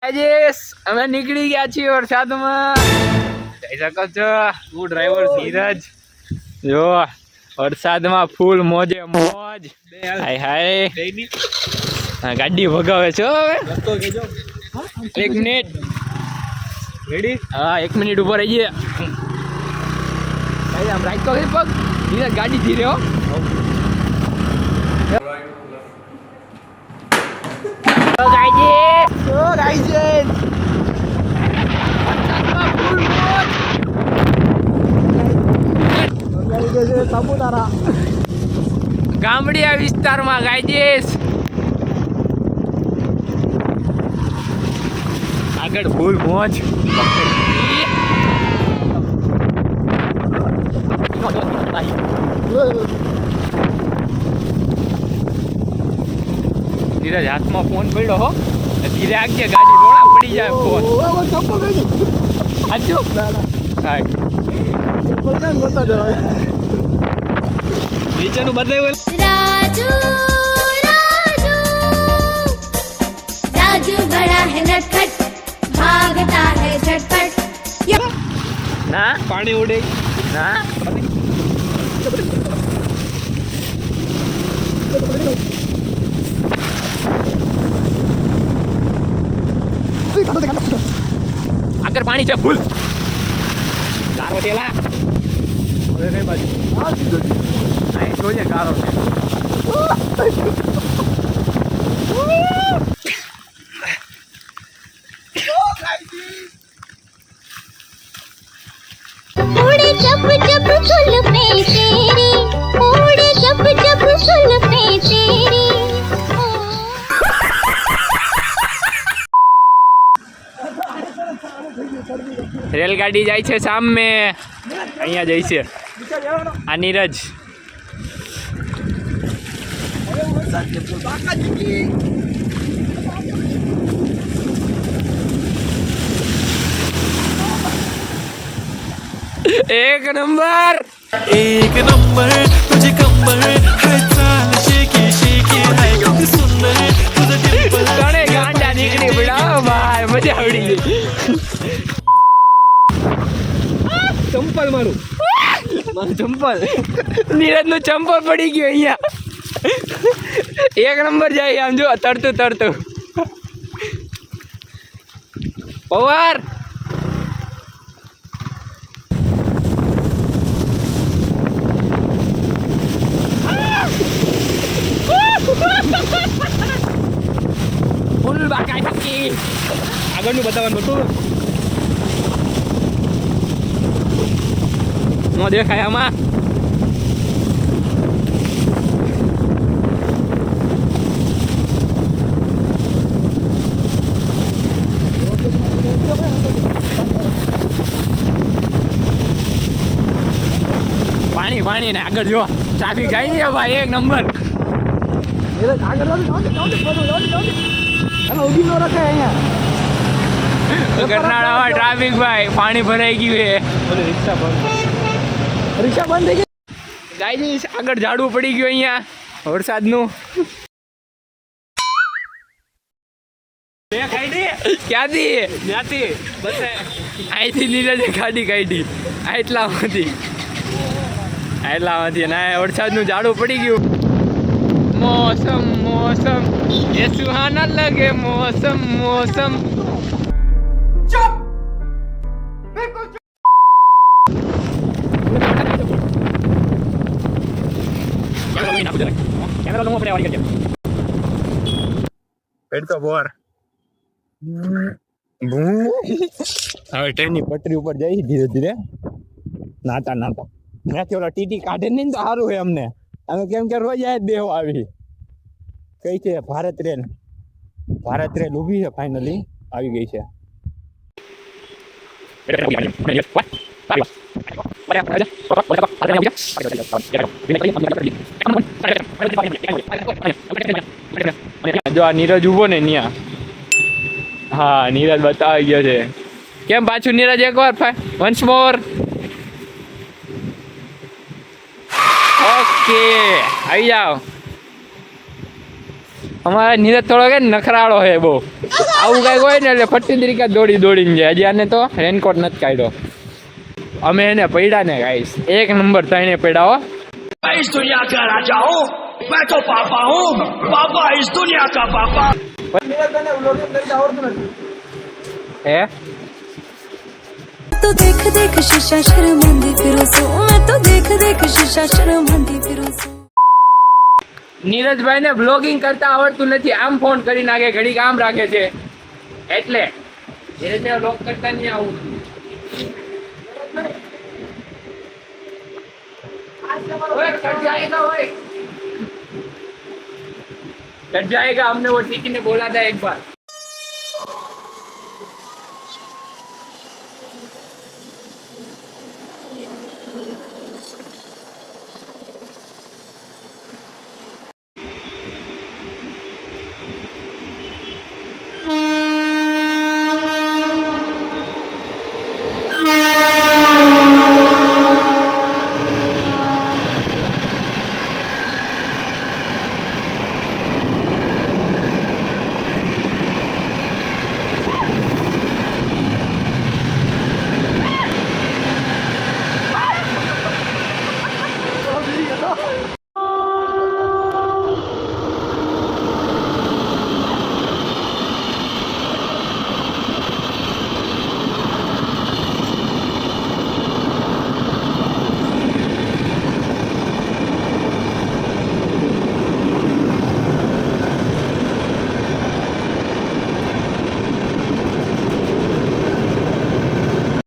રાજેશ અમે નીકળી ગયા છીએ વરસાદમાં. જઈ શકો છો. હું ડ્રાઈવર ધીરજ. જો વરસાદમાં ફૂલ મોજે મોજ. હાય હાય ગાડી ભગાવે છો. હવે 1 મિનિટ રેડી. હા 1 મિનિટ ઉપર રહી જાય. આમ રાખતો પગ ધીરજ ગાડી ધીરે હો. ગામડિયા વિસ્તારમાં ગાયજેશ. આગળ ફૂલ મોજ. ધીરજ હાથમાં ફોન પડ્યો હો. ધીરે આગળ ગાડી રોડા પડી જાય ફોન. હાચું નીચેનું બદલાયું. राजू राजू राजू बड़ा है नटखट भागता है झटपट. ના પાણી ઉડે ના આગળ પાણી છે ફૂલ. ગારો ટેલા હવે કઈ બાજુ અહીં જોઈએ ગારો છે. उड़े जब जब जुल्फे तेरी उड़े जब जब जुल्फे तेरी. રેલગાડી જાય છે સામે. અહીંયા જાય છે આ નીરજ. एक नंबर तुझे कंबर है चाल शेकी शेकी है कितनी सुंदर तुझे डिंपल कणे गांडा નીકળી પડ્યા ભાઈ. મજા આવડી ગઈ. ચંપલ મારું ચંપલ નીરજ નું ચંપલ પડી ગયું અહીંયા. 1 નંબર જાય આમ જો તરતું તરતું. પવાર ફૂલ બાકાઈ ફકી. આગળનું બતાવવાનું હતું. નો દેખાય આમાં. પાણી પાણી ને આગળ જો ટ્રાફિક જાય ને ભાઈ. 1 નંબર. કરનાળામાં ટ્રાફિક ભાઈ. પાણી ભરાઈ ગયું છે. રિક્ષા બંધ થઈ ગઈ. ગાઈસ આગળ ઝાડવું પડી ગયું અહીંયા વરસાદનું. ક્યાંથી ત્યાંથી બસ અહીંથી નીરજે ગાડી કાઢી. એટલામાંથી ના વરસાદનું ઝાડવું પડી ગયું. मौसम मौसम ये सुहाना लगे मौसम मौसम. चुप बिल्कुल चुप. कैमरा लो अपने वाली करके पेड़ तो बोर. હવે ટ્રેનની પટરી ઉપર જઈ ધીરે ધીરે નાતા નાતા. ત્યાંથી ઓલા ટીટી કાઢે નહીં તો સારું હોય અમને. અમે કેમ કે રોજ આ દેવ આવી કઈ છે. ભારત રેલ ઊભી છે. ફાઇનલી આવી ગઈ છે. જો આ નીરજ ઉભો ને ત્યાં. હા નીરજ બતાવી ગયો છે. કેમ પાછું નીરજ એકવાર વન્સ મોર. ઓકે આવી જાઓ. અમારા નીરજ થોડો કે નખરાળો છે બહુ. આવું કઈક હોય ને એટલે ફટ્ટી તરીકે દોડીને જાય. હજી આને તો રેનકોટ નથી કાઢ્યો. અમે એને પડ્યા ને ગાઈસ, 1 નંબર થઈને પડ્યા હો. इस दुनिया का राजा हूँ मैं तो पापा हूँ पापा इस दुनिया का पापा હે तो देख देख शीशा शर्मांदी फिरो सो मैं तो देख देख शीशा शर्मांदी फिरो सो. નીરજભાઈ ને બ્લોગિંગ કરતા આવડતું નથી. આમ ફોન કરી નાખે, ઘડીક આમ રાખે છે, એટલે એને બ્લોગ કરતા નહીં આવું. ओए, कट जाएगा हमने वो टीकी ने बोला था एक बार.